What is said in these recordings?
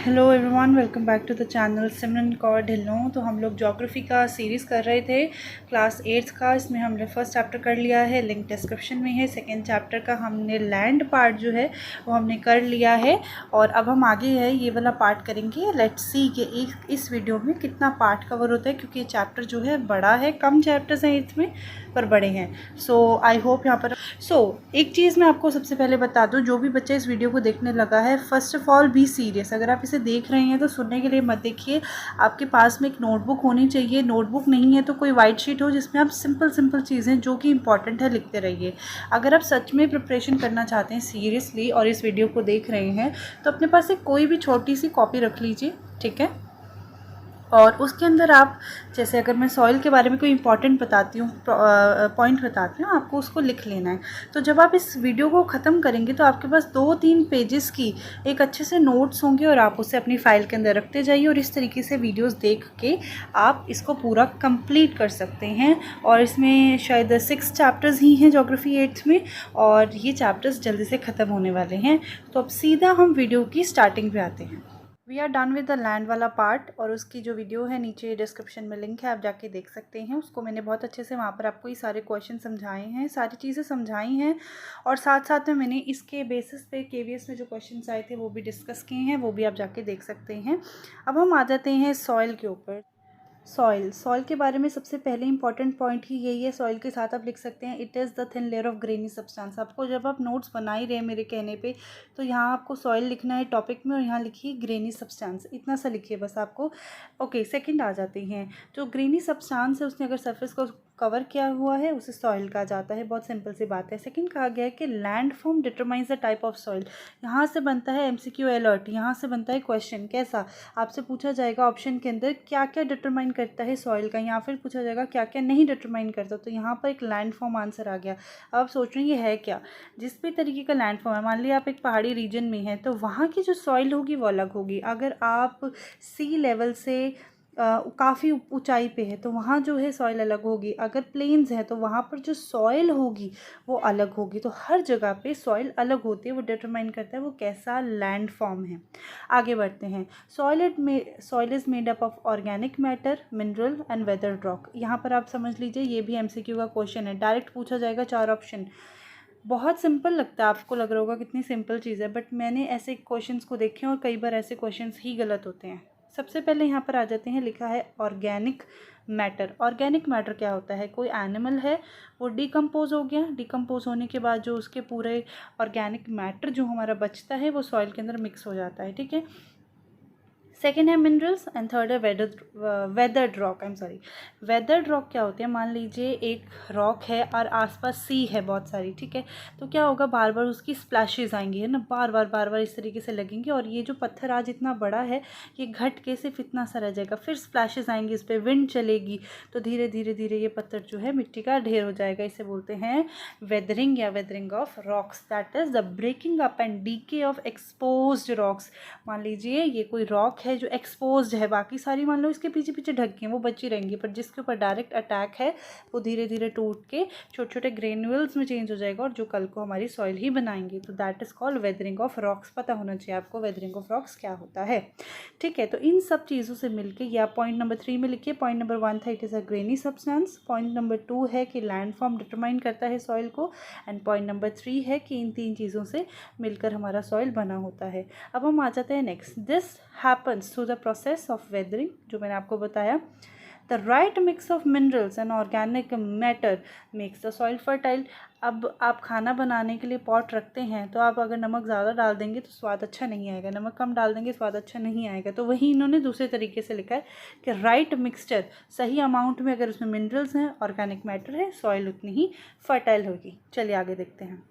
Hello everyone, welcome back to the channel Simran Kaur Dhillon. तो हम लोग ज्योग्राफी का सीरीज़ कर रहे थे क्लास 8th का। इसमें हमने फर्स्ट चैप्टर कर लिया है, लिंक डिस्क्रिप्शन में है। सेकंड चैप्टर का हमने लैंड पार्ट जो है वो हमने कर लिया है और अब हम आगे है ये वाला पार्ट करेंगे। लेट्स सी कि इस वीडियो में कितना पार्ट कवर होता है, क्योंकि ये चैप्टर जो है बड़ा है, कम चैप्टर्स हैं इसमें पर बड़े हैं। सो आई होप यहाँ पर एक चीज़ मैं आपको सबसे पहले बता दूँ, जो भी बच्चा इस वीडियो को देखने लगा है, first of all be serious. अगर आप इसे देख रहे हैं तो सुनने के लिए मत देखिए। आपके पास में एक नोटबुक होनी चाहिए। नोटबुक नहीं है तो कोई वाइट शीट हो जिसमें आप सिंपल चीज़ें जो कि इंपॉर्टेंट है लिखते रहिए। अगर आप सच में प्रिपरेशन करना चाहते हैं सीरियसली और इस वीडियो को देख रहे हैं तो अपने पास एक कोई भी छोटी सी कॉपी रख लीजिए, ठीक है। और उसके अंदर आप, जैसे अगर मैं सॉइल के बारे में कोई इंपॉर्टेंट बताती हूँ, पॉइंट बताती हूँ, आपको उसको लिख लेना है। तो जब आप इस वीडियो को ख़त्म करेंगे तो आपके पास 2-3 पेजेस की एक अच्छे से नोट्स होंगे और आप उसे अपनी फ़ाइल के अंदर रखते जाइए और इस तरीके से वीडियोस देख के आप इसको पूरा कंप्लीट कर सकते हैं। और इसमें शायद 6 चैप्टर्स ही हैं ज्योग्राफी 8th में, और ये चैप्टर्स जल्दी से ख़त्म होने वाले हैं। तो अब सीधा हम वीडियो की स्टार्टिंग पे आते हैं। We are done with the land वाला पार्ट, और उसकी जो वीडियो है नीचे डिस्क्रिप्शन में लिंक है, आप जाके देख सकते हैं उसको। मैंने बहुत अच्छे से वहाँ पर आपको ये सारे क्वेश्चन समझाए हैं, सारी चीज़ें समझाई हैं, और साथ साथ में मैंने इसके बेसिस पे केवीएस में जो क्वेश्चन आए थे वो भी डिस्कस किए हैं, वो भी आप जाके देख सकते हैं। अब हम आ जाते हैं सॉइल के ऊपर। सॉइल के बारे में सबसे पहले इंपॉर्टेंट पॉइंट ही यही है। सॉइल के साथ आप लिख सकते हैं it is the thin layer of granny substance. आपको जब आप नोट्स बना ही रहे हैं मेरे कहने पे, तो यहाँ आपको सॉइल लिखना है टॉपिक में और यहाँ लिखिए ग्रेनी सब्सटेंस, इतना सा लिखिए बस आपको। ओके, सेकंड आ जाते हैं। जो ग्रेनी सब्सटेंस है उसने अगर सरफेस को कवर किया हुआ है उसे सॉइल कहा जाता है। बहुत सिंपल सी बात है। सेकंड कहा गया है कि land form determines the type of soil. यहाँ से बनता है एमसीक्यू अलर्ट, यहाँ से बनता है क्वेश्चन। कैसा? आपसे पूछा जाएगा ऑप्शन के अंदर क्या क्या डिटरमाइन करता है सॉइल का, या फिर पूछा जाएगा क्या क्या नहीं डिटरमाइन करता। तो यहाँ पर एक लैंड फॉर्म आंसर आ गया। अब आप सोच रहे हैं ये है क्या? जिस भी तरीके का लैंड फॉर्म है, मान लिया आप एक पहाड़ी रीजन में हैं तो वहाँ की जो सॉइल होगी वो अलग होगी। अगर आप सी लेवल से काफ़ी ऊंचाई पे है तो वहाँ जो है सॉइल अलग होगी। अगर प्लेन्स है तो वहाँ पर जो सॉइल होगी वो अलग होगी। तो हर जगह पे सॉइल अलग होती है, वो डिटरमाइन करता है वो कैसा लैंड फॉर्म है। आगे बढ़ते हैं। Soil is made up of organic matter, mineral and weathered rock. यहाँ पर आप समझ लीजिए ये भी एमसीक्यू का क्वेश्चन है, डायरेक्ट पूछा जाएगा 4 ऑप्शन। बहुत सिंपल लगता है, आपको लग रहा होगा कितनी सिंपल चीज़ है, बट मैंने ऐसे क्वेश्चंस को देखे और कई बार ऐसे क्वेश्चंस ही गलत होते हैं। सबसे पहले यहाँ पर आ जाते हैं, लिखा है ऑर्गेनिक मैटर। ऑर्गेनिक मैटर क्या होता है? कोई एनिमल है वो डिकम्पोज हो गया, डिकम्पोज होने के बाद जो उसके पूरे ऑर्गेनिक मैटर जो हमारा बचता है वो सॉइल के अंदर मिक्स हो जाता है, ठीक है। सेकेंड है मिनरल्स एंड थर्ड है वेदर्ड रॉक। वेदर्ड रॉक क्या होते हैं? मान लीजिए एक रॉक है और आसपास सी है बहुत सारी, ठीक है। तो क्या होगा, बार बार उसकी स्प्लैशेस आएंगी, है ना, बार बार इस तरीके से लगेंगी, और ये जो पत्थर आज इतना बड़ा है ये घट के सिर्फ इतना सा रह जाएगा, फिर स्प्लैशेस आएंगी, इस पर विंड चलेगी तो धीरे धीरे ये पत्थर जो है मिट्टी का ढेर हो जाएगा। इसे बोलते हैं वेदरिंग या weathering of rocks. That is the breaking up and decay of exposed rocks. मान लीजिए ये कोई रॉक है जो एक्सपोज्ड है, बाकी सारी मान लो इसके पीछे पीछे ढक गई, वो बची रहेंगी, पर जिसके ऊपर डायरेक्ट अटैक है वो धीरे धीरे टूट के छोटे छोटे ग्रेन्यूल्स में चेंज हो जाएगा और जो कल को हमारी सॉइल ही बनाएंगे। तो that is called weathering of rocks. पता होना चाहिए आपको वेदरिंग ऑफ रॉक्स क्या होता है, ठीक है। तो इन सब चीज़ों से मिलकर या पॉइंट नंबर 3 में लिखिए। पॉइंट नंबर 1 था it is a granny substance, point number 2 है कि लैंड फॉर्म डिटरमाइन करता है सॉइल को, एंड पॉइंट नंबर 3 है कि इन 3 चीज़ों से मिलकर हमारा सॉइल बना होता है। अब हम आ जाते हैं next. This happens through the process of weathering, जो मैंने आपको बताया। The right mix of minerals and organic matter makes the soil fertile. अब आप खाना बनाने के लिए पॉट रखते हैं तो आप अगर नमक ज़्यादा डाल देंगे तो स्वाद अच्छा नहीं आएगा, नमक कम डाल देंगे स्वाद अच्छा नहीं आएगा। तो वही इन्होंने दूसरे तरीके से लिखा है कि राइट मिक्सचर, सही अमाउंट में अगर उसमें मिनरल्स हैं, ऑर्गेनिक मैटर है, सॉइल उतनी ही फर्टाइल होगी। चलिए आगे देखते हैं।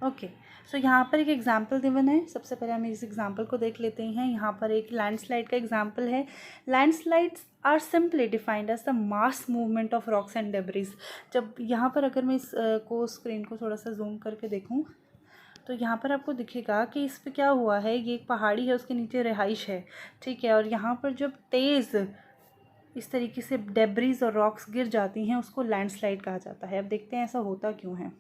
ओके, सो यहाँ पर एक एग्जाम्पल गिवन है। सबसे पहले हम इस एग्जाम्पल को देख लेते हैं। यहाँ पर एक लैंडस्लाइड का एग्जाम्पल है। Landslides are simply defined as the mass movement of rocks and debris. जब यहाँ पर अगर मैं इस स्क्रीन को थोड़ा सा जूम करके देखूँ तो यहाँ पर आपको दिखेगा कि इस पर क्या हुआ है, ये एक पहाड़ी है, उसके नीचे रिहाइश है, ठीक है। और यहाँ पर जब तेज़ इस तरीके से डेब्रिस और रॉक्स गिर जाती हैं उसको लैंडस्लाइड कहा जाता है। अब देखते हैं ऐसा होता क्यों है।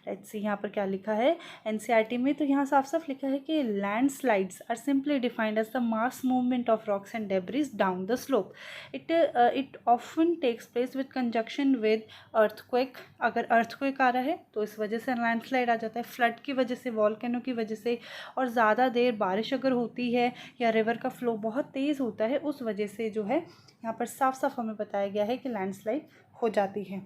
लेट्स सी यहाँ पर क्या लिखा है एनसीईआरटी में। तो यहाँ साफ साफ लिखा है कि landslides are simply defined as the mass movement of rocks and debris down the slope. It often takes place with conjunction with earthquake. अगर अर्थक्वेक आ रहा है तो इस वजह से लैंडस्लाइड आ जाता है, फ्लड की वजह से, वॉल्केनो की वजह से, और ज़्यादा देर बारिश अगर होती है या रिवर का फ्लो बहुत तेज़ होता है उस वजह से जो है यहाँ पर साफ साफ हमें बताया गया है कि लैंडस्लाइड हो जाती है।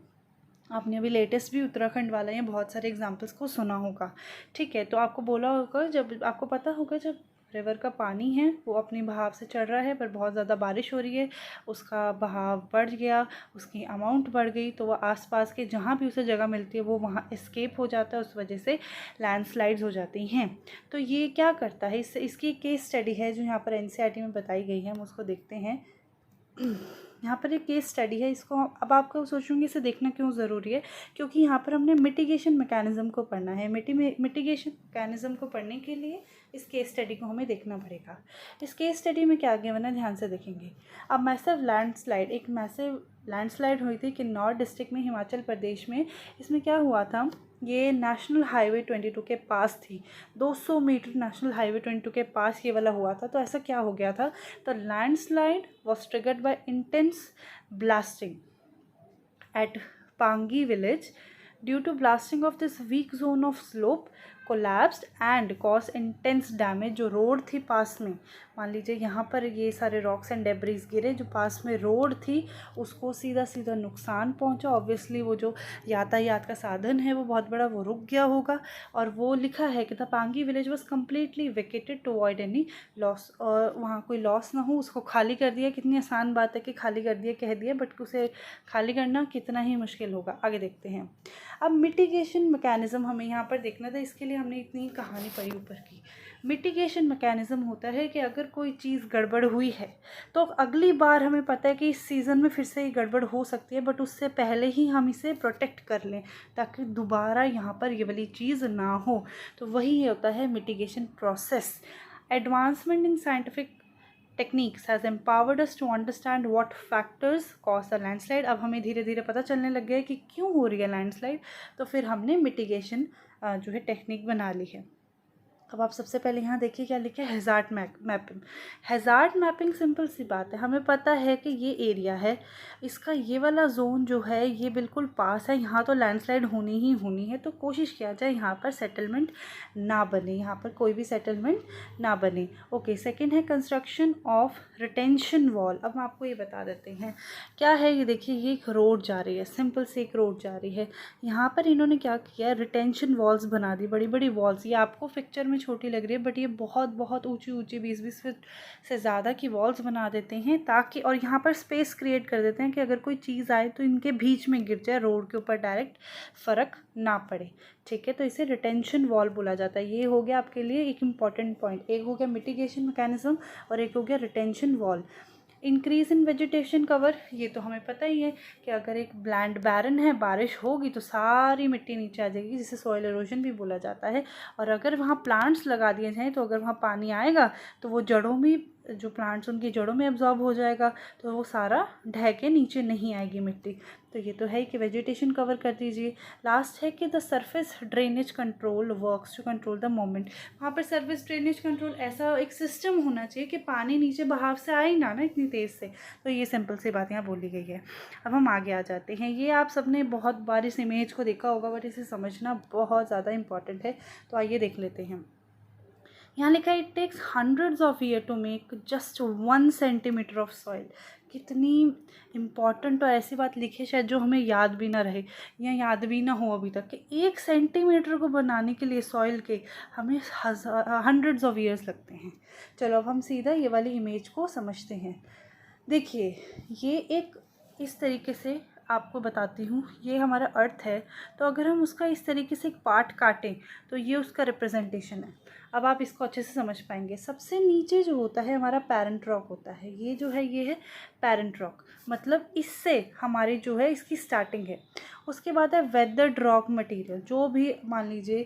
आपने अभी लेटेस्ट भी उत्तराखंड वाला या बहुत सारे एग्जाम्पल्स को सुना होगा, ठीक है। तो आपको बोला होगा, जब आपको पता होगा जब रिवर का पानी है वो अपनी बहाव से चढ़ रहा है पर बहुत ज़्यादा बारिश हो रही है, उसका बहाव बढ़ गया, उसकी अमाउंट बढ़ गई, तो वह आसपास के जहाँ भी उसे जगह मिलती है वो वहाँ एस्केप हो जाता है, उस वजह से लैंडस्लाइड्स हो जाती हैं। तो ये क्या करता है, इसकी केस स्टडी है जो यहाँ पर एनसीईआरटी में बताई गई है, हम उसको देखते हैं। यहाँ पर एक केस स्टडी है, इसको अब आपको सोचूंगी इसे देखना क्यों ज़रूरी है, क्योंकि यहाँ पर हमने मिटिगेशन मैकेनिज़्म को पढ़ना है। मिटिगेशन मैकेनिज़्म को पढ़ने के लिए इस केस स्टडी को हमें देखना पड़ेगा। इस केस स्टडी में क्या आगे बना ध्यान से देखेंगे। अब एक मैसिव लैंडस्लाइड हुई थी किन्नौर डिस्ट्रिक्ट में, हिमाचल प्रदेश में। इसमें क्या हुआ था, ये नेशनल हाईवे 22 के पास थी, 200 मीटर नेशनल हाईवे 22 के पास ये वाला हुआ था। तो ऐसा क्या हो गया था, तो landslide was triggered by intense blasting at Pangi village. Due to blasting of this weak zone of slope collapsed and cause intense damage. जो रोड थी पास में, मान लीजिए यहाँ पर ये सारे रॉक्स एंड डेब्रिस गिरे, जो पास में रोड थी उसको सीधा सीधा नुकसान पहुँचा। ऑब्वियसली वो जो यातायात का साधन है वो बहुत बड़ा, वो रुक गया होगा। और वो लिखा है कि the Pangi village was completely vacated to avoid any loss, और वहाँ कोई लॉस ना हो उसको खाली कर दिया। कितनी आसान बात है कि खाली कर दिया, कह दिया, बट उसे खाली करना कितना ही मुश्किल होगा। आगे देखते हैं। अब मिटिगेशन मैकेनिज़्म हमें यहाँ पर देखना था, इसके लिए हमने इतनी कहानी पढ़ी ऊपर की। मिटिगेशन मैकेनिज़्म होता है कि अगर कोई चीज़ गड़बड़ हुई है तो अगली बार हमें पता है कि इस सीज़न में फिर से ये गड़बड़ हो सकती है, बट उससे पहले ही हम इसे प्रोटेक्ट कर लें ताकि दोबारा यहाँ पर ये वाली चीज़ ना हो। तो वही होता है mitigation process. Advancement in scientific techniques has empowered us to understand what factors cause a landslide। अब हमें धीरे धीरे पता चलने लग गया है कि क्यों हो रही है लैंडस्लाइड, तो फिर हमने मिटिगेशन जो है टेक्निक बना ली है। अब आप सबसे पहले यहाँ देखिए क्या लिखा है, hazard mapping. Hazard mapping simple सी बात है, हमें पता है कि ये एरिया है, इसका ये वाला जोन जो है ये बिल्कुल पास है, यहाँ तो लैंडस्लाइड होनी ही होनी है। तो कोशिश किया जाए यहाँ पर सेटलमेंट ना बने, यहाँ पर कोई भी सेटलमेंट ना बने। ओके, सेकेंड है कंस्ट्रक्शन ऑफ रिटेंशन वॉल। अब हम आपको ये बता देते हैं क्या है। ये देखिए, ये एक रोड जा रही है, सिंपल से एक रोड जा रही है। यहाँ पर इन्होंने क्या किया, रिटेंशन वॉल्स बना दी, बड़ी बड़ी वॉल्स। ये आपको पिक्चर में छोटी लग रही है बट ये बहुत बहुत ऊंची ऊंची 20-20 फीट से ज़्यादा की वॉल्स बना देते हैं ताकि, और यहाँ पर स्पेस क्रिएट कर देते हैं कि अगर कोई चीज़ आए तो इनके बीच में गिर जाए, रोड के ऊपर डायरेक्ट फ़र्क ना पड़े, ठीक है। तो इसे रिटेंशन वॉल बोला जाता है। ये हो गया आपके लिए एक इम्पॉर्टेंट पॉइंट। एक हो गया मिटिगेशन मैकेनिज्म और एक हो गया retention wall. Increase in vegetation cover, ये तो हमें पता ही है कि अगर एक लैंड बैरन है, बारिश होगी तो सारी मिट्टी नीचे आ जाएगी, जिसे सॉइल एरोजन भी बोला जाता है। और अगर वहाँ प्लांट्स लगा दिए जाएँ तो अगर वहाँ पानी आएगा तो वो जड़ों में, जो प्लांट्स उनकी जड़ों में एब्जॉर्ब हो जाएगा, तो वो सारा ढह के नीचे नहीं आएगी मिट्टी। तो ये तो है कि वेजिटेशन कवर कर दीजिए। लास्ट है कि the surface drainage control works to control the movement. वहाँ पर सरफेस ड्रेनेज कंट्रोल ऐसा एक सिस्टम होना चाहिए कि पानी नीचे बहाव से आए ना इतनी तेज़ से। तो ये सिंपल सी बात यहाँ बोली गई है। अब हम आगे आ जाते हैं। ये आप सबने बहुत बार इस इमेज को देखा होगा बट इसे समझना बहुत ज़्यादा इंपॉर्टेंट है। तो आइए देख लेते हैं। यहाँ लिखा है, it takes hundreds of year to make just 1 centimetre of soil. कितनी इम्पॉर्टेंट और ऐसी बात लिखी है शायद जो हमें याद भी ना रहे या याद भी ना हो अभी तक, कि 1 सेंटीमीटर को बनाने के लिए सॉइल के हमें हंड्रेड्स ऑफ ईयर्स लगते हैं। चलो अब हम सीधा ये वाली इमेज को समझते हैं। देखिए, ये एक इस तरीके से आपको बताती हूँ, ये हमारा अर्थ है। तो अगर हम उसका इस तरीके से एक पार्ट काटें तो ये उसका रिप्रेजेंटेशन है। अब आप इसको अच्छे से समझ पाएंगे। सबसे नीचे जो होता है हमारा पेरेंट रॉक होता है, ये जो है ये है पेरेंट रॉक, मतलब इससे हमारी जो है इसकी स्टार्टिंग है। उसके बाद है वेदर्ड रॉक मटेरियल, जो भी मान लीजिए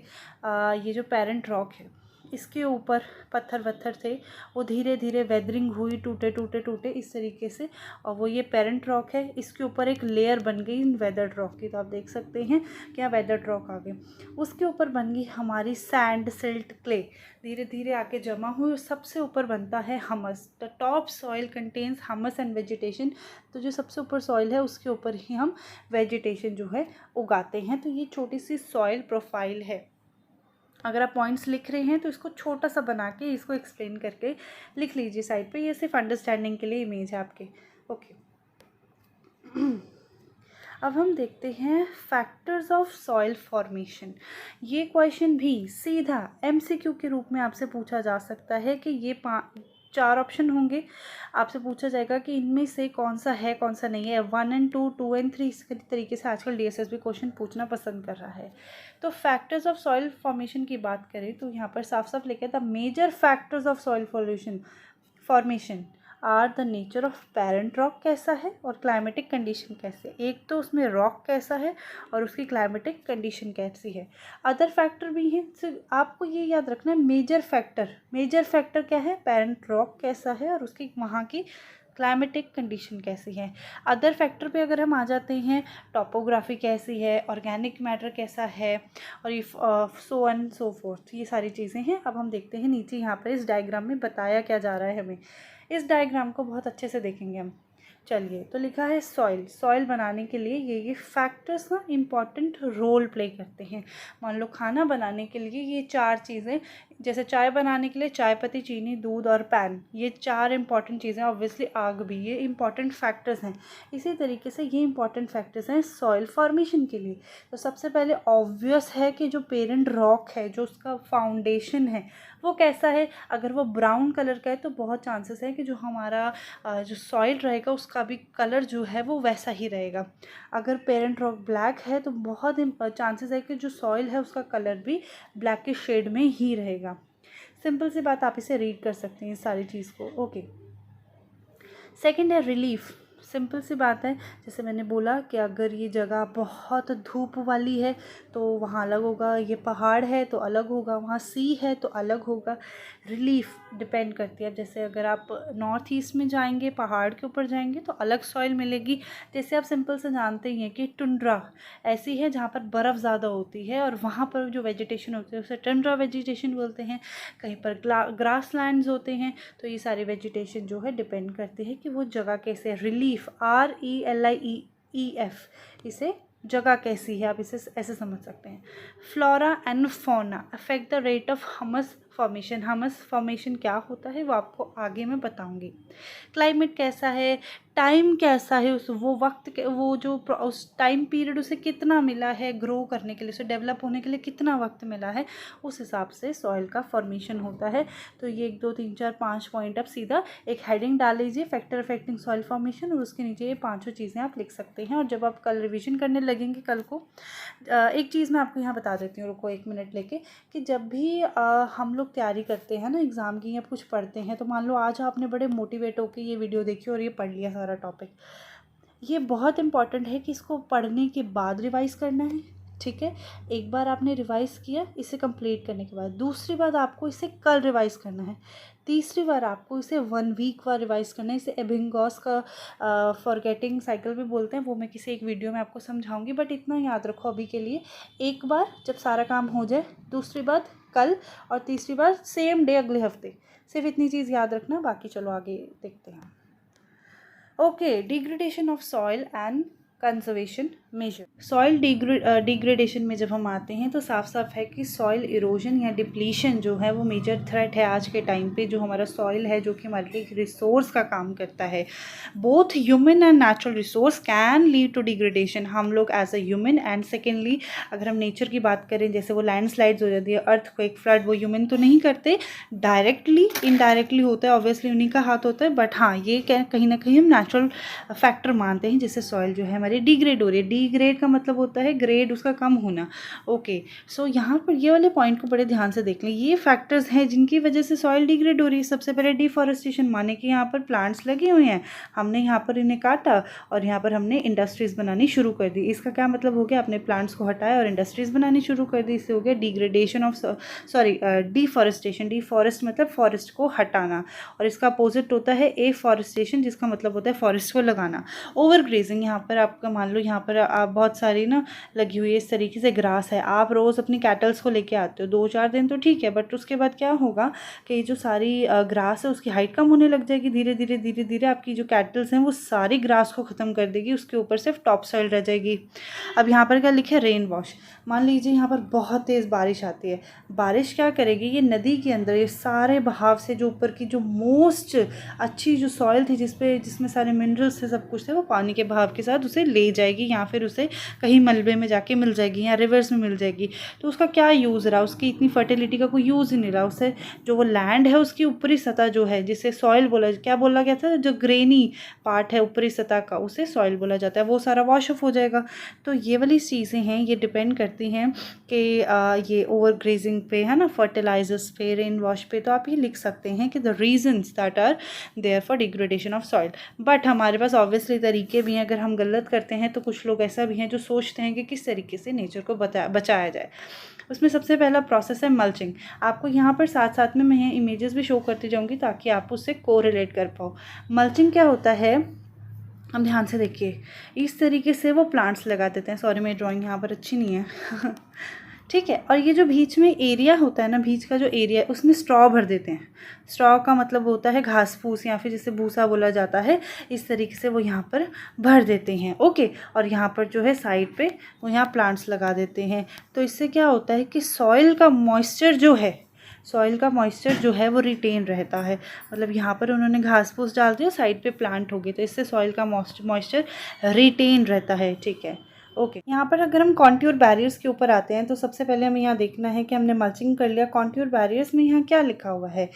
ये जो पेरेंट रॉक है इसके ऊपर पत्थर वत्थर थे, वो धीरे धीरे वेदरिंग हुई, टूटे टूटे टूटे इस तरीके से, और वो ये पेरेंट रॉक है। इसके ऊपर एक लेयर बन गई इन वेदर्ड रॉक की, तो आप देख सकते हैं क्या वेदर्ड रॉक आ गए। उसके ऊपर बन गई हमारी सैंड, सिल्ट, क्ले, धीरे धीरे आके जमा हुई, और सबसे ऊपर बनता है humus. The top soil contains humus and vegetation, तो जो सबसे ऊपर सॉइल है उसके ऊपर ही हम वेजिटेशन जो है उगाते हैं। तो ये छोटी सी सॉइल प्रोफाइल है। अगर आप पॉइंट्स लिख रहे हैं तो इसको छोटा सा बना के इसको एक्सप्लेन करके लिख लीजिए साइड पे, ये सिर्फ अंडरस्टैंडिंग के लिए इमेज है आपके। ओके अब हम देखते हैं फैक्टर्स ऑफ सॉइल फॉर्मेशन। ये क्वेश्चन भी सीधा MCQ के रूप में आपसे पूछा जा सकता है कि ये 4 ऑप्शन होंगे, आपसे पूछा जाएगा कि इनमें से कौन सा है कौन सा नहीं है। 1 और 2, 2 और 3 इस तरीके से आजकल DSS भी क्वेश्चन पूछना पसंद कर रहा है। तो फैक्टर्स ऑफ सॉइल फॉर्मेशन की बात करें तो यहाँ पर साफ साफ लिखा था major factors of soil formation are the nature of parent rock कैसा है और क्लाइमेटिक कंडीशन कैसे है। एक तो उसमें रॉक कैसा है और उसकी क्लाइमेटिक कंडीशन कैसी है। अदर फैक्टर भी हैं, तो आपको ये याद रखना है मेजर फैक्टर क्या है, पेरेंट रॉक कैसा है और उसकी वहाँ की क्लाइमेटिक कंडीशन कैसी है। अदर फैक्टर पे अगर हम आ जाते हैं, टॉपोग्राफी कैसी है, ऑर्गेनिक मैटर कैसा है, और ये सो ऑन सो फोर्थ, ये सारी चीज़ें हैं। अब हम देखते हैं नीचे यहाँ पर इस डायग्राम में बताया क्या जा रहा है हमें। इस डायग्राम को बहुत अच्छे से देखेंगे हम। चलिए, तो लिखा है सॉइल बनाने के लिए ये फैक्टर्स ना इम्पॉर्टेंट रोल प्ले करते हैं। मान लो खाना बनाने के लिए ये 4 चीज़ें, जैसे चाय बनाने के लिए चाय पत्ती, चीनी, दूध और पैन, ये 4 इंपॉर्टेंट चीज़ें, ऑब्वियसली आग भी, ये इंपॉर्टेंट फैक्टर्स हैं। इसी तरीके से ये इंपॉर्टेंट फैक्टर्स हैं सॉइल फॉर्मेशन के लिए। तो सबसे पहले ऑब्वियस है कि जो पेरेंट रॉक है, जो उसका फाउंडेशन है, वो कैसा है। अगर वो ब्राउन कलर का है तो बहुत चांसेस है कि जो हमारा जो सॉइल रहेगा उसका भी कलर जो है वो वैसा ही रहेगा। अगर पेरेंट रॉक ब्लैक है तो बहुत चांसेस है कि जो सॉइल है उसका कलर भी ब्लैक के शेड में ही रहेगा। सिंपल सी बात, आप इसे रीड कर सकते हैं इस सारी चीज़ को। ओके, सेकंड है रिलीफ। सिंपल सी बात है, जैसे मैंने बोला कि अगर ये जगह बहुत धूप वाली है तो वहाँ अलग होगा, ये पहाड़ है तो अलग होगा, वहाँ सी है तो अलग होगा। रिलीफ डिपेंड करती है। जैसे अगर आप नॉर्थ ईस्ट में जाएंगे, पहाड़ के ऊपर जाएंगे तो अलग सॉइल मिलेगी। जैसे आप सिंपल से जानते ही हैं कि टुंड्रा ऐसी है जहाँ पर बर्फ़ ज़्यादा होती है और वहाँ पर जो वेजिटेशन होती है उसे टुंड्रा वेजिटेशन बोलते हैं। कहीं पर ग्रास लैंड्स होते हैं। तो ये सारी वेजिटेशन जो है डिपेंड करती है कि वो जगह कैसे है। रिलीफ RELIEF, इसे जगह कैसी है, आप इसे ऐसे समझ सकते हैं। Flora and fauna affect the rate of humus formation. Humus formation क्या होता है वो आपको आगे मैं बताऊंगी। क्लाइमेट कैसा है, टाइम कैसा है, उस वो वक्त के वो जो उस टाइम पीरियड उसे कितना मिला है ग्रो करने के लिए, उसे डेवलप होने के लिए कितना वक्त मिला है, उस हिसाब से सॉइल का फॉर्मेशन होता है। तो ये 1 2 3 4 5 पॉइंट आप सीधा एक हेडिंग डाल लीजिए, फैक्टर अफेक्टिंग सॉइल फॉर्मेशन, और उसके नीचे ये 5 चीज़ें आप लिख सकते हैं। और जब आप कल रिविजन करने लगेंगे कल को, एक चीज़ मैं आपको यहाँ बता देती हूँ, रुको 1 मिनट लेके, कि जब भी हम लोग तैयारी करते हैं ना एग्ज़ाम की या कुछ पढ़ते हैं, तो मान लो आज आपने बड़े मोटिवेट होकर ये वीडियो देखी और ये पढ़ लिया सारा टॉपिक, ये बहुत इंपॉर्टेंट है कि इसको पढ़ने के बाद रिवाइज़ करना है। ठीक है, एक बार आपने रिवाइज़ किया, इसे कंप्लीट करने के बाद दूसरी बार आपको इसे कल रिवाइज़ करना है, तीसरी बार आपको इसे 1 वीक बाद रिवाइज़ करना है। इसे एबिंगॉस का फॉरगेटिंग साइकिल भी बोलते हैं, वो मैं किसी एक वीडियो में आपको समझाऊंगी। बट इतना याद रखो अभी के लिए, एक बार जब सारा काम हो जाए, दूसरी बार कल, और तीसरी बार सेम डे अगले हफ्ते। सिर्फ इतनी चीज़ याद रखना, बाकी चलो आगे देखते हैं। Okay, degradation of soil and conservation measure. Soil degradation में जब हम आते हैं तो साफ साफ है कि सॉइल इरोजन या डिप्लीशन जो है वो मेजर थ्रेट है आज के टाइम पे। जो हमारा सॉइल है, जो कि हमारे लिए रिसोर्स का काम करता है, both human and natural resource can lead to degradation. हम लोग as a human, and secondly अगर हम नेचर की बात करें, जैसे वो लैंडस्लाइड्स हो जाती है, अर्थक्वेक, फ्लड, वो ह्यूमन तो नहीं करते, डायरेक्टली इनडायरेक्टली होता है, ऑब्वियसली उन्हीं का हाथ होता है। बट हाँ, ये कहीं ना कहीं हम नेचुरल फैक्टर मानते हैं जिससे सॉइल जो है हमारी सारी डिग्रेड हो रही है। डिग्रेड का मतलब होता है ग्रेड उसका कम होना। ओके, सो यहाँ पर ये वाले पॉइंट को बड़े ध्यान से देख लें। ये फैक्टर्स हैं जिनकी वजह से सॉइल डिग्रेड हो रही है। सबसे पहले डिफॉरेस्टेशन, माने कि यहाँ पर प्लांट्स लगे हुए हैं, हमने यहाँ पर इन्हें काटा और यहाँ पर हमने इंडस्ट्रीज़ बनानी शुरू कर दी। इसका क्या मतलब हो गया, अपने प्लांट्स को हटाया और इंडस्ट्रीज़ बनानी शुरू कर दी। इससे हो गया डिग्रेडेशन ऑफ डिफॉरेस्टेशन। डिफॉरेस्ट मतलब फॉरेस्ट को हटाना, और इसका अपोजिट होता है एफॉरेस्टेशन, जिसका मतलब होता है फॉरेस्ट को लगाना। ओवर ग्रेजिंग, यहाँ पर आपका मान लो यहाँ पर आप बहुत सारी ना लगी हुई है इस तरीके से ग्रास है, आप रोज़ अपनी कैटल्स को लेके आते हो, 2-4 दिन तो ठीक है, बट उसके बाद क्या होगा कि जो सारी ग्रास है उसकी हाइट कम होने लग जाएगी। धीरे धीरे धीरे धीरे आपकी जो कैटल्स हैं वो सारी ग्रास को ख़त्म कर देगी, उसके ऊपर सिर्फ टॉप सॉइल रह जाएगी। अब यहाँ पर क्या लिखे, रेन वॉश। मान लीजिए यहाँ पर बहुत तेज़ बारिश आती है, बारिश क्या करेगी, ये नदी के अंदर ये सारे बहाव से जो ऊपर की जो मोस्ट अच्छी जो सॉइल थी जिसमें सारे मिनरल्स थे, सब कुछ थे, वो पानी के बहाव के साथ उसे ले जाएगी, या फिर उसे कहीं मलबे में जाके मिल जाएगी या रिवर्स में मिल जाएगी। तो उसका क्या यूज़ रहा, उसकी इतनी फर्टिलिटी का कोई यूज़ ही नहीं रहा। उससे जो वो लैंड है उसकी ऊपरी सतह जो है, जिसे सॉइल बोला, क्या बोला गया था, जो ग्रेनी पार्ट है ऊपरी सतह का उसे सॉइल बोला जाता है, वो सारा वॉश ऑफ हो जाएगा। तो ये वाली चीज़ें हैं, ये डिपेंड करती हैं कि ये ओवर ग्रेजिंग पे है ना, फर्टिलाइजर्स पे, रेन वॉश पे। तो आप ये लिख सकते हैं कि the reasons that are there for degradation of soil. But हमारे पास ऑब्वियसली तरीके भी हैं, अगर हम गलत करते हैं तो कुछ लोग ऐसा भी हैं जो सोचते हैं कि किस तरीके से नेचर को बचाया जाए। उसमें सबसे पहला प्रोसेस है मल्चिंग। आपको यहाँ पर साथ साथ में मैं इमेजेस भी शो करती जाऊँगी ताकि आप उससे कोरिलेट कर पाओ। मल्चिंग क्या होता है, हम ध्यान से देखिए, इस तरीके से वो प्लांट्स लगा देते हैं। सॉरी मेरी ड्राइंग यहाँ पर अच्छी नहीं है ठीक है। और ये जो बीच में एरिया होता है ना, बीच का जो एरिया है उसमें स्ट्रॉ भर देते हैं। स्ट्रॉ का मतलब होता है घास फूस या फिर जिसे भूसा बोला जाता है, इस तरीके से वो यहाँ पर भर देते हैं। ओके, और यहाँ पर जो है साइड पे वो यहाँ प्लांट्स लगा देते हैं। तो इससे क्या होता है कि सॉइल का मॉइस्चर जो है वो रिटेन रहता है। मतलब यहाँ पर उन्होंने घास फूस डाल दिया, साइड पे प्लांट हो गए, तो इससे सॉइल का मॉइस्चर रिटेन रहता है। ठीक है, ओके। यहाँ पर अगर हम कॉन्ट्योर बैरियर्स के ऊपर आते हैं तो सबसे पहले हमें यहाँ देखना है कि हमने मल्चिंग कर लिया। कॉन्ट्योर बैरियर्स में यहाँ क्या लिखा हुआ है,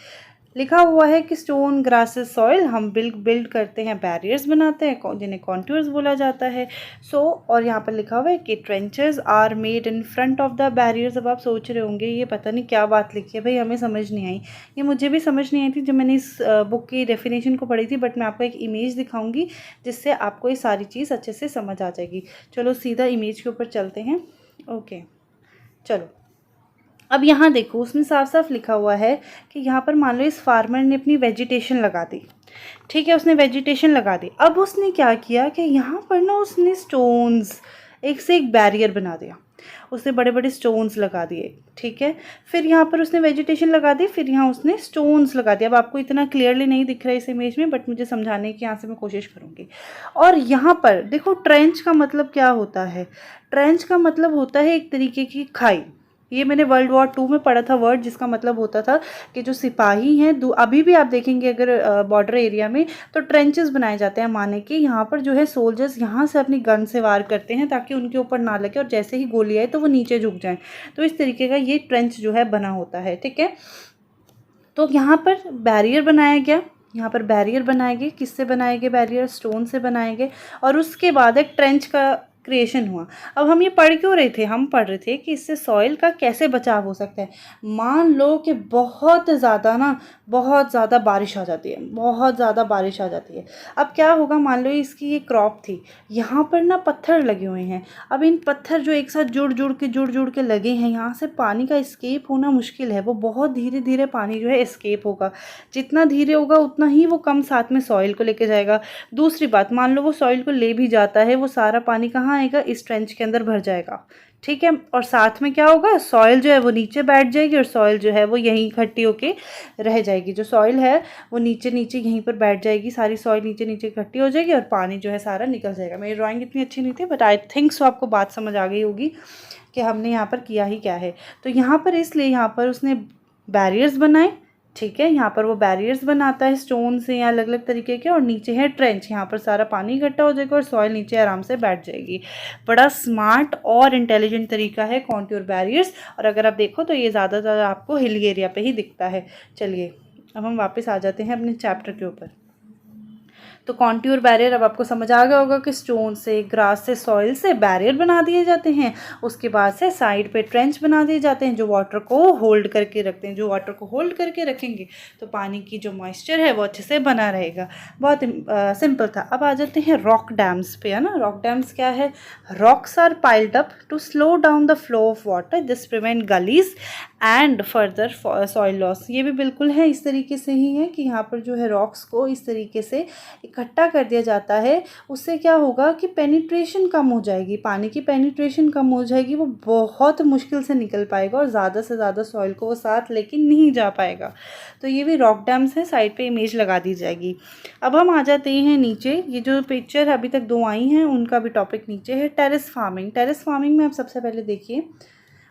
लिखा हुआ है कि स्टोन, ग्रासेस, सॉइल, हम बिल्ड करते हैं, बैरियर्स बनाते हैं जिन्हें कॉन्टूर्स बोला जाता है। और यहाँ पर लिखा हुआ है कि trenches are made in front of the barriers. अब आप सोच रहे होंगे ये पता नहीं क्या बात लिखी है भाई, हमें समझ नहीं आई। ये मुझे भी समझ नहीं आई थी जब मैंने इस बुक की डेफिनेशन को पढ़ी थी, बट मैं आपको एक इमेज दिखाऊंगी जिससे आपको ये सारी चीज़ अच्छे से समझ आ जाएगी। चलो सीधा इमेज के ऊपर चलते हैं। ओके, चलो अब यहाँ देखो, उसमें साफ साफ लिखा हुआ है कि यहाँ पर मान लो इस फार्मर ने अपनी वेजिटेशन लगा दी। ठीक है, उसने वेजिटेशन लगा दी। अब उसने क्या किया कि यहाँ पर ना उसने स्टोन्स, एक से एक बैरियर बना दिया, उसने बड़े बड़े स्टोन्स लगा दिए। ठीक है, फिर यहाँ पर उसने वेजिटेशन लगा दी, फिर यहाँ उसने स्टोन्स लगा दिया। अब आपको इतना क्लियरली नहीं दिख रहा है इस इमेज में, बट मुझे समझाने की यहाँ से मैं कोशिश करूँगी। और यहाँ पर देखो, ट्रेंच का मतलब क्या होता है, ट्रेंच का मतलब होता है एक तरीके की खाई। ये मैंने वर्ल्ड वॉर 2 में पढ़ा था वर्ड, जिसका मतलब होता था कि जो सिपाही हैं, अभी भी आप देखेंगे अगर बॉर्डर एरिया में, तो ट्रेंचेस बनाए जाते हैं। माने कि यहाँ पर जो है सोल्जर्स यहाँ से अपनी गन से वार करते हैं ताकि उनके ऊपर ना लगे, और जैसे ही गोली आए तो वो नीचे झुक जाएं। तो इस तरीके का ये ट्रेंच जो है बना होता है। ठीक है, तो यहाँ पर बैरियर बनाया गया, यहाँ पर बैरियर बनाए गए। किससे बनाए गए बैरियर, स्टोन से बनाए गए। और उसके बाद एक ट्रेंच का क्रिएशन हुआ। अब हम ये पढ़ क्यों रहे थे, हम पढ़ रहे थे कि इससे सॉइल का कैसे बचाव हो सकता है। मान लो कि बहुत ज़्यादा बारिश आ जाती है, बहुत ज़्यादा बारिश आ जाती है। अब क्या होगा, मान लो इसकी ये क्रॉप थी, यहाँ पर ना पत्थर लगे हुए हैं। अब इन पत्थर जो एक साथ जुड़ के लगे हैं, यहाँ से पानी का एस्केप होना मुश्किल है। वो बहुत धीरे धीरे पानी जो है एस्केप होगा, जितना धीरे होगा उतना ही वो कम साथ में सॉइल को लेके जाएगा। दूसरी बात, मान लो वो सॉइल को ले भी जाता है, वो सारा पानी कहाँ आएगा, इस ट्रेंच के अंदर भर जाएगा। ठीक है, और साथ में क्या होगा, सॉइल जो है वो नीचे बैठ जाएगी और सॉइल जो है वो यहीं इकट्ठी होके रह जाएगी। जो सॉइल है वो नीचे यहीं पर बैठ जाएगी, सारी सॉइल नीचे इकट्ठी हो जाएगी और पानी जो है सारा निकल जाएगा। मेरी ड्राइंग इतनी अच्छी नहीं थी, बट आई थिंक सो आपको बात समझ आ गई होगी कि हमने यहाँ पर किया ही क्या है। तो यहाँ पर इसलिए यहाँ पर उसने बैरियर्स बनाए। ठीक है, यहाँ पर वो बैरियर्स बनाता है स्टोन से या अलग अलग तरीके के, और नीचे है ट्रेंच, यहाँ पर सारा पानी इकट्ठा हो जाएगा और सॉइल नीचे आराम से बैठ जाएगी। बड़ा स्मार्ट और इंटेलिजेंट तरीका है कॉन्टूर बैरियर्स। और अगर आप देखो तो ये ज़्यादातर आपको हिली एरिया पे ही दिखता है। चलिए अब हम वापस आ जाते हैं अपने चैप्टर के ऊपर। तो कॉन्ट्योर बैरियर अब आपको समझ आ गया होगा कि स्टोन से, ग्रास से, सॉइल से बैरियर बना दिए जाते हैं। उसके बाद से साइड पे ट्रेंच बना दिए जाते हैं जो वाटर को होल्ड करके रखते हैं। जो वाटर को होल्ड करके रखेंगे तो पानी की जो मॉइस्चर है वो अच्छे से बना रहेगा। बहुत सिंपल था। अब आ जाते हैं रॉक डैम्स पे, है ना। रॉक डैम्स क्या है? Rocks are piled up to slow down the flow of water, this prevent gullies and further soil loss. ये भी बिल्कुल है इस तरीके से ही है कि यहाँ पर जो है रॉक्स को इस तरीके से इकट्ठा कर दिया जाता है। उससे क्या होगा कि पेनिट्रेशन कम हो जाएगी, पानी की पेनिट्रेशन कम हो जाएगी, वो बहुत मुश्किल से निकल पाएगा और ज़्यादा से ज़्यादा सॉइल को वो साथ लेके नहीं जा पाएगा। तो ये भी रॉक डैम्स हैं, साइड पे इमेज लगा दी जाएगी। अब हम आ जाते हैं नीचे। ये जो पिक्चर अभी तक 2 आई हैं उनका भी टॉपिक नीचे है, टेरेस फार्मिंग। टेरेस फार्मिंग में आप सबसे पहले देखिए,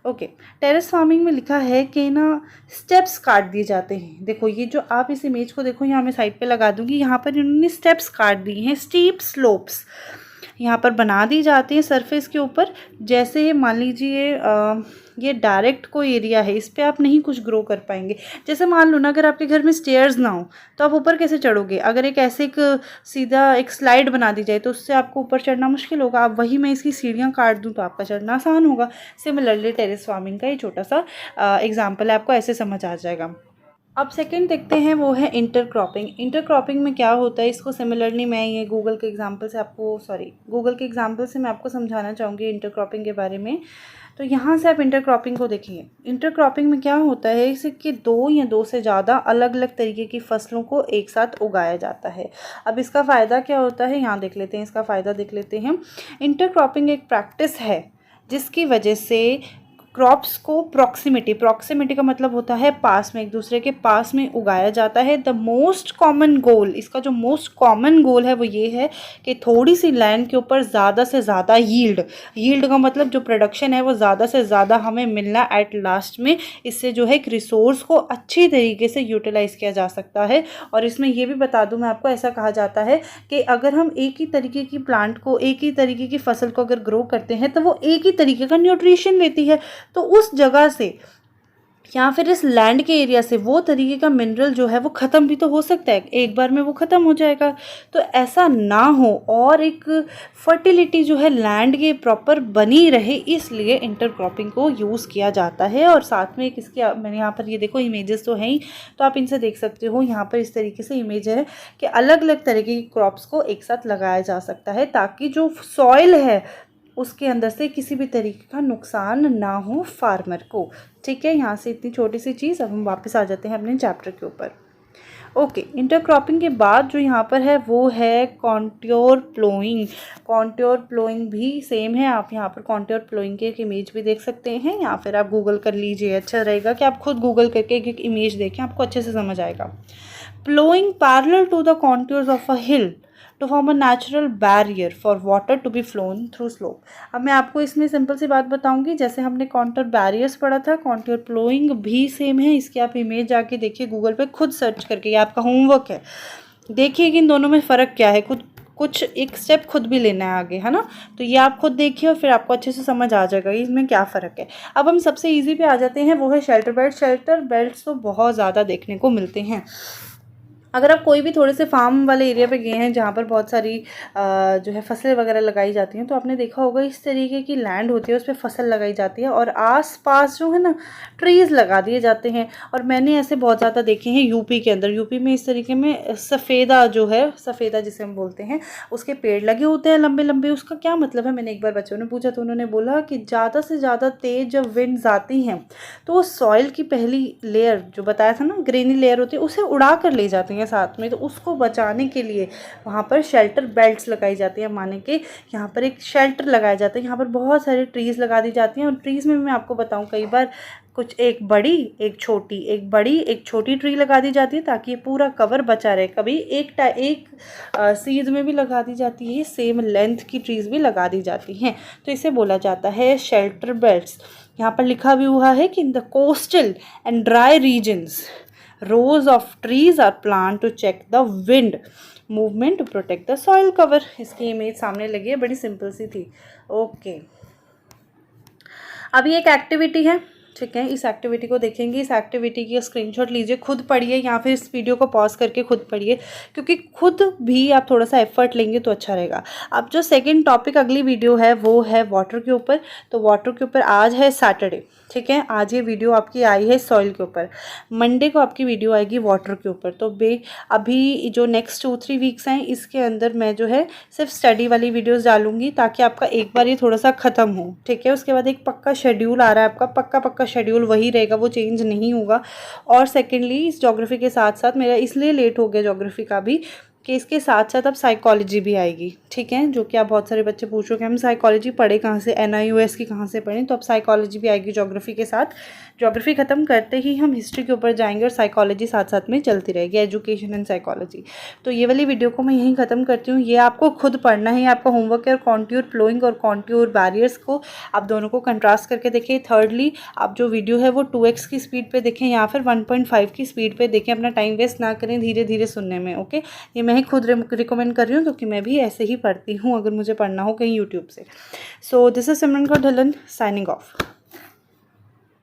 ओके, टेरेस फार्मिंग में लिखा है कि ना स्टेप्स काट दिए जाते हैं। देखो ये जो आप इस इमेज को देखो, यहाँ मैं साइड पे लगा दूंगी, यहाँ पर इन्होंने स्टेप्स काट दिए हैं, स्टीप स्लोप्स यहाँ पर बना दी जाती है सरफेस के ऊपर। जैसे मान लीजिए ये डायरेक्ट कोई एरिया है, इस पर आप नहीं कुछ ग्रो कर पाएंगे। जैसे मान लो ना अगर आपके घर में स्टेयर्स ना हो तो आप ऊपर कैसे चढ़ोगे? अगर एक ऐसे एक सीधा एक स्लाइड बना दी जाए तो उससे आपको ऊपर चढ़ना मुश्किल होगा। आप वही मैं इसकी सीढ़ियाँ काट दूँ तो आपका चढ़ना आसान होगा। सिमिलरली टेरेस फार्मिंग का ये छोटा सा एग्जाम्पल है, आपको ऐसे समझ आ जाएगा। अब सेकंड देखते हैं, वो है इंटरक्रॉपिंग। इंटरक्रॉपिंग में क्या होता है, इसको सिमिलरली मैं ये गूगल के एग्जांपल से मैं आपको समझाना चाहूँगी इंटरक्रॉपिंग के बारे में। तो यहाँ से आप इंटरक्रॉपिंग को देखिए। इंटरक्रॉपिंग में क्या होता है इसे कि 2 या 2 से ज़्यादा अलग अलग तरीके की फसलों को एक साथ उगाया जाता है। अब इसका फ़ायदा क्या होता है, यहाँ देख लेते हैं, इसका फ़ायदा देख लेते हैं। इंटरक्रॉपिंग एक प्रैक्टिस है जिसकी वजह से क्रॉप्स को प्रॉक्सिमिटी का मतलब होता है पास में, एक दूसरे के पास में उगाया जाता है। द मोस्ट कॉमन गोल, इसका जो मोस्ट कॉमन गोल है वो ये है कि थोड़ी सी लैंड के ऊपर ज़्यादा से ज़्यादा यील्ड का मतलब जो प्रोडक्शन है वो ज़्यादा से ज़्यादा हमें मिलना एट लास्ट में। इससे जो है एक रिसोर्स को अच्छी तरीके से यूटिलाइज़ किया जा सकता है। और इसमें ये भी बता दूं मैं आपको, ऐसा कहा जाता है कि अगर हम एक ही तरीके की प्लांट को, एक ही तरीके की फसल को अगर ग्रो करते हैं तो वो एक ही तरीके का न्यूट्रिशन लेती है। तो उस जगह से या फिर इस लैंड के एरिया से वो तरीके का मिनरल जो है वो ख़त्म भी तो हो सकता है, एक बार में वो ख़त्म हो जाएगा। तो ऐसा ना हो और एक फर्टिलिटी जो है लैंड के प्रॉपर बनी रहे, इसलिए इंटरक्रॉपिंग को यूज़ किया जाता है। और साथ में एक इसकी मैंने यहाँ पर ये देखो इमेजेस तो हैं ही, तो आप इनसे देख सकते हो। यहाँ पर इस तरीके से इमेज है कि अलग अलग तरीके की क्रॉप्स को एक साथ लगाया जा सकता है ताकि जो सॉइल है उसके अंदर से किसी भी तरीके का नुकसान ना हो फार्मर को। ठीक है, यहाँ से इतनी छोटी सी चीज़। अब हम वापस आ जाते हैं अपने चैप्टर के ऊपर। ओके, इंटरक्रॉपिंग के बाद जो यहाँ पर है वो है कॉन्ट्योर प्लोइंग। कॉन्ट्योर प्लोइंग भी सेम है। आप यहाँ पर कॉन्ट्योर प्लोइंग की एक इमेज भी देख सकते हैं, या फिर आप गूगल कर लीजिए। अच्छा रहेगा कि आप खुद गूगल करके एक इमेज देखें, आपको अच्छे से समझ आएगा। Ploughing parallel to the contours of a hill to form a natural barrier for water to be flown through slope. अब मैं आपको इसमें सिंपल सी बात बताऊंगी, जैसे हमने कॉन्ट्योर बैरियर्स पढ़ा था, कॉन्ट्योर प्लोइंग भी सेम है। इसकी आप इमेज जाके देखिए गूगल पे, खुद सर्च करके, ये आपका होमवर्क है। देखिए कि इन दोनों में फ़र्क क्या है, खुद कुछ एक स्टेप खुद भी लेना है आगे, है ना। तो ये आप खुद देखिए और फिर आपको अच्छे से समझ आ जाएगा कि इसमें क्या फ़र्क है। अब हम सबसे ईजी पे आ जाते हैं, वो है शेल्टर बेल्ट। शेल्टर बेल्ट तो बहुत ज़्यादा देखने को मिलते हैं। अगर आप कोई भी थोड़े से फार्म वाले एरिया पे गए हैं जहाँ पर बहुत सारी जो है फसलें वगैरह लगाई जाती हैं, तो आपने देखा होगा इस तरीके की लैंड होती है, उस पर फसल लगाई जाती है और आसपास जो है ना ट्रीज़ लगा दिए जाते हैं। और मैंने ऐसे बहुत ज़्यादा देखे हैं यूपी के अंदर। यूपी में इस तरीके में सफ़ेदा जो है, सफ़ेदा जिसे हम बोलते हैं, उसके पेड़ लगे होते हैं लंबे लंबे। उसका क्या मतलब है, मैंने एक बार बच्चों ने पूछा तो उन्होंने बोला कि ज़्यादा से ज़्यादा तेज़ जब विंड्स आती हैं तो वो सॉइल की पहली लेयर जो बताया था ना, ग्रेनी लेयर होती है, उसे उड़ा कर ले जाती हैं साथ में। तो उसको बचाने के लिए वहाँ पर शेल्टर बेल्ट्स लगाई जाती है, माने कि यहाँ पर एक शेल्टर लगाया जाता है। यहाँ पर बहुत सारी ट्रीज़ लगा दी जाती हैं और ट्रीज़ में मैं आपको बताऊँ कई बार कुछ एक बड़ी एक छोटी, एक बड़ी एक छोटी ट्री लगा दी जाती है ताकि ये पूरा कवर बचा रहे। कभी एक सीज में भी लगा दी जाती है, सेम लेंथ की ट्रीज़ भी लगा दी जाती हैं। तो इसे बोला जाता है शेल्टर बेल्ट्स। यहाँ पर लिखा भी हुआ है कि in the coastal and dry regions rows of trees are planted to check the wind movement to protect the soil cover। इसकी इमेज सामने लगी है, बड़ी सिंपल सी थी। ओके, अभी एक एक्टिविटी है, ठीक है, इस एक्टिविटी को देखेंगे, इस एक्टिविटी की स्क्रीनशॉट लीजिए, खुद पढ़िए या फिर इस वीडियो को पॉज करके खुद पढ़िए, क्योंकि खुद भी आप थोड़ा सा एफर्ट लेंगे तो अच्छा रहेगा। अब जो सेकंड टॉपिक अगली वीडियो है वो है वाटर के ऊपर। तो वाटर के ऊपर आज है सैटरडे, ठीक है, आज ये वीडियो आपकी आई है सॉइल के ऊपर, मंडे को आपकी वीडियो आएगी वाटर के ऊपर। तो अभी जो नेक्स्ट 2-3 वीक्स हैं इसके अंदर मैं जो है सिर्फ स्टडी वाली वीडियोस डालूंगी, ताकि आपका एक बार ये थोड़ा सा ख़त्म हो, ठीक है। उसके बाद एक पक्का शेड्यूल आ रहा है आपका, पक्का शेड्यूल वही रहेगा, वो चेंज नहीं होगा। और सेकेंडली इस ज्योग्राफी के साथ साथ मेरा इसलिए लेट हो गया ज्योग्राफी का भी कि इसके साथ साथ अब साइकोलॉजी भी आएगी, ठीक है, जो कि आप बहुत सारे बच्चे पूछ रहे हो कि हम साइकोलॉजी पढ़े कहाँ से, NIOS की कहाँ से पढ़ें। तो अब साइकोलॉजी भी आएगी ज्योग्राफी के साथ। ज्योग्राफी ख़त्म करते ही हम हिस्ट्री के ऊपर जाएंगे और साइकोलॉजी साथ साथ में चलती रहेगी, एजुकेशन एंड साइकोलॉजी। तो ये वाली वीडियो को मैं यहीं ख़त्म करती हूँ। ये आपको खुद पढ़ना है, आपका होमवर्क है। और कॉन्ट्योर फ्लोइंग और कॉन्ट्योर बैरियर्स को आप दोनों को कंट्रास्ट करके देखें। थर्डली आप जो वीडियो है वो 2x की स्पीड पे देखें या फिर 1.5 की स्पीड पे देखें, अपना टाइम वेस्ट ना करें धीरे धीरे सुनने में, ओके। ये मैं ही खुद रिकमेंड कर रही हूँ क्योंकि मैं भी ऐसे ही पढ़ती हूँ अगर मुझे पढ़ना हो कहीं यूट्यूब से। So this is Simran Kaur Dhillon signing off.